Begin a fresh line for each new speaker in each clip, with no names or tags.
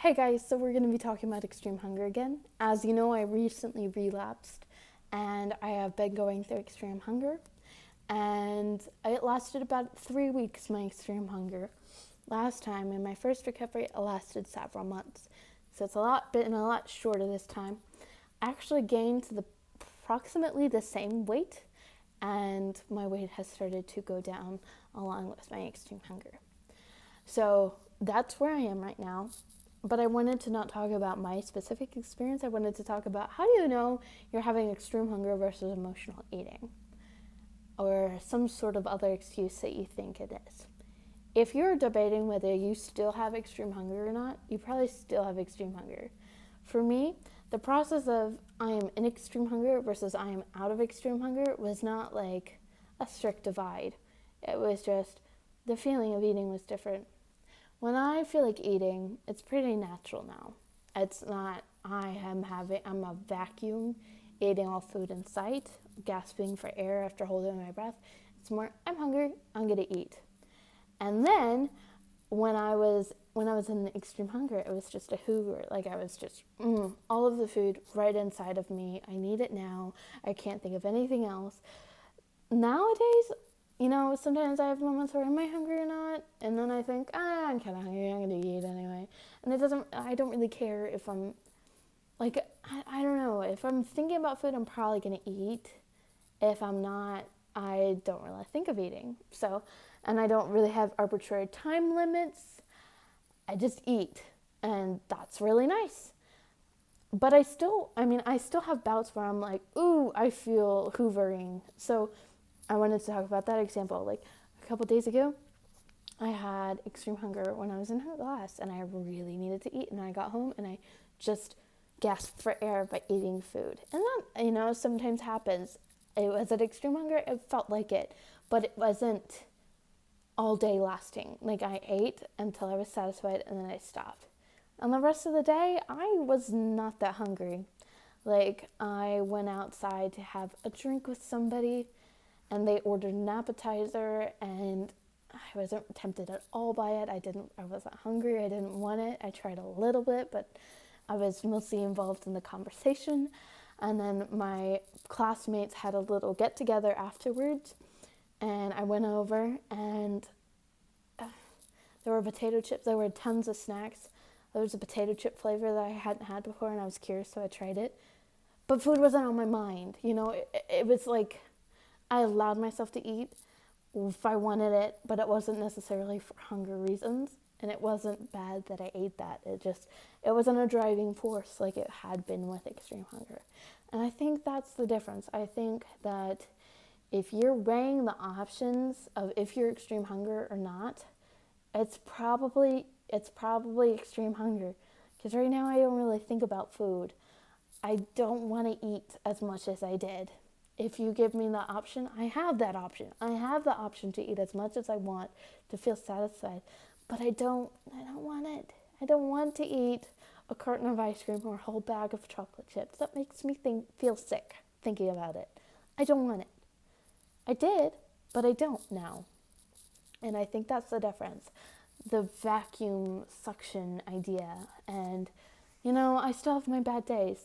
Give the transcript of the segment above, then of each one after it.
Hey guys, so we're going to be talking about extreme hunger again. As you know, I recently relapsed and I have been going through extreme hunger. And it lasted about 3 weeks, my extreme hunger. Last time, in my first recovery, it lasted several months. So it's been a lot shorter this time. I actually gained approximately the same weight, and my weight has started to go down along with my extreme hunger. So that's where I am right now. But I wanted to not talk about my specific experience. I wanted to talk about how do you know you're having extreme hunger versus emotional eating, or some sort of other excuse that you think it is. If you're debating whether you still have extreme hunger or not, you probably still have extreme hunger. For me, the process of I am in extreme hunger versus I am out of extreme hunger was not like a strict divide. It was just the feeling of eating was different. When I feel like eating, it's pretty natural now. It's not, I'm a vacuum, eating all food in sight, gasping for air after holding my breath. It's more, I'm hungry, I'm gonna eat. And then, when I was in extreme hunger, it was just a hoover. Like I was just, all of the food right inside of me. I need it now. I can't think of anything else. Nowadays, sometimes I have moments where am I hungry or not? And then I think, I'm kind of hungry, I'm going to eat anyway. And I don't really care if I'm, like, I don't know. If I'm thinking about food, I'm probably going to eat. If I'm not, I don't really think of eating. So, and I don't really have arbitrary time limits. I just eat. And that's really nice. But I still have bouts where I'm like, ooh, I feel hoovering. So I wanted to talk about that example. Like a couple days ago, I had extreme hunger when I was in class and I really needed to eat. And I got home and I just gasped for air by eating food. And that, sometimes happens. It was an extreme hunger. It felt like it, but it wasn't all day lasting. Like I ate until I was satisfied and then I stopped. And the rest of the day, I was not that hungry. Like I went outside to have a drink with somebody and they ordered an appetizer and I wasn't tempted at all by it. I wasn't hungry. I didn't want it. I tried a little bit, but I was mostly involved in the conversation. And then my classmates had a little get together afterwards and I went over and there were potato chips. There were tons of snacks. There was a potato chip flavor that I hadn't had before and I was curious, so I tried it. But food wasn't on my mind. It was like I allowed myself to eat if I wanted it, but it wasn't necessarily for hunger reasons. And it wasn't bad that I ate that. It wasn't a driving force like it had been with extreme hunger. And I think that's the difference. I think that if you're weighing the options of if you're extreme hunger or not, it's probably extreme hunger. Because right now I don't really think about food. I don't want to eat as much as I did. If you give me the option, I have that option. I have the option to eat as much as I want to feel satisfied. But I don't want it. I don't want to eat a carton of ice cream or a whole bag of chocolate chips. That makes me feel sick thinking about it. I don't want it. I did, but I don't now. And I think that's the difference. The vacuum suction idea. And, I still have my bad days.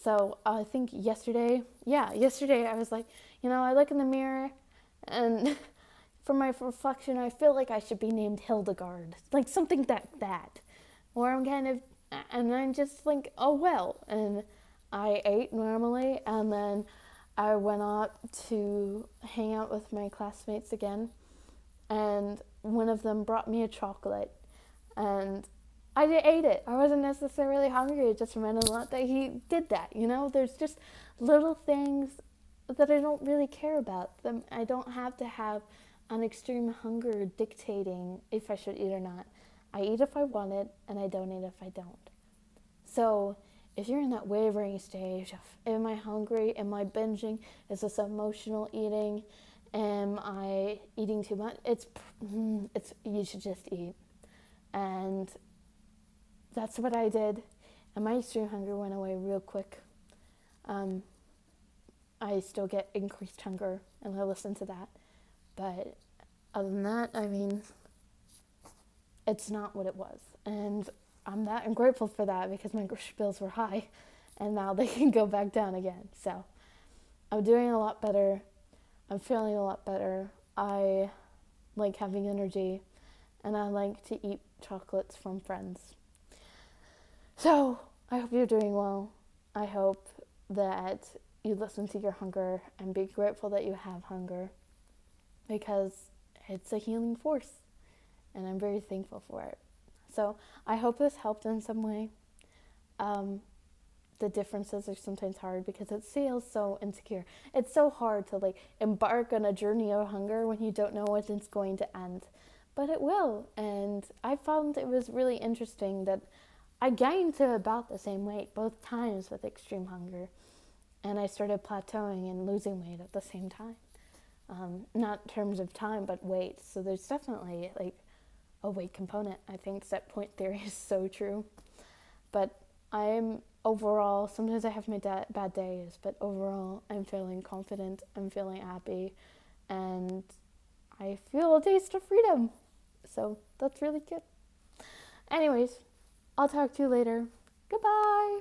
So I think yesterday I was like, I look in the mirror and for my reflection, I feel like I should be named Hildegard. Like something that. Or and I'm just like, oh well. And I ate normally and then I went out to hang out with my classmates again. And one of them brought me a chocolate and I ate it. I wasn't necessarily hungry. It just meant a lot that he did that. There's just little things that I don't really care about. I don't have to have an extreme hunger dictating if I should eat or not. I eat if I want it, and I don't eat if I don't. So if you're in that wavering stage of, am I hungry? Am I binging? Is this emotional eating? Am I eating too much? You should just eat. And that's what I did. And my extreme hunger went away real quick. I still get increased hunger, and I listen to that. But other than that, it's not what it was. And I'm grateful for that because my grocery bills were high, and now they can go back down again. So I'm doing a lot better. I'm feeling a lot better. I like having energy, and I like to eat chocolates from friends. So I hope you're doing well. I hope that you listen to your hunger and be grateful that you have hunger, because it's a healing force, and I'm very thankful for it. So I hope this helped in some way. Um, the differences are sometimes hard because it feels so insecure. It's so hard to like embark on a journey of hunger when you don't know when it's going to end. But it will. And I found it was really interesting that I gained to about the same weight both times with extreme hunger. And I started plateauing and losing weight at the same time. Not in terms of time, but weight. So there's definitely like a weight component. I think set point theory is so true. But I'm overall, sometimes I have my bad days, but overall, I'm feeling confident, I'm feeling happy, and I feel a taste of freedom. So that's really good. Anyways, I'll talk to you later. Goodbye.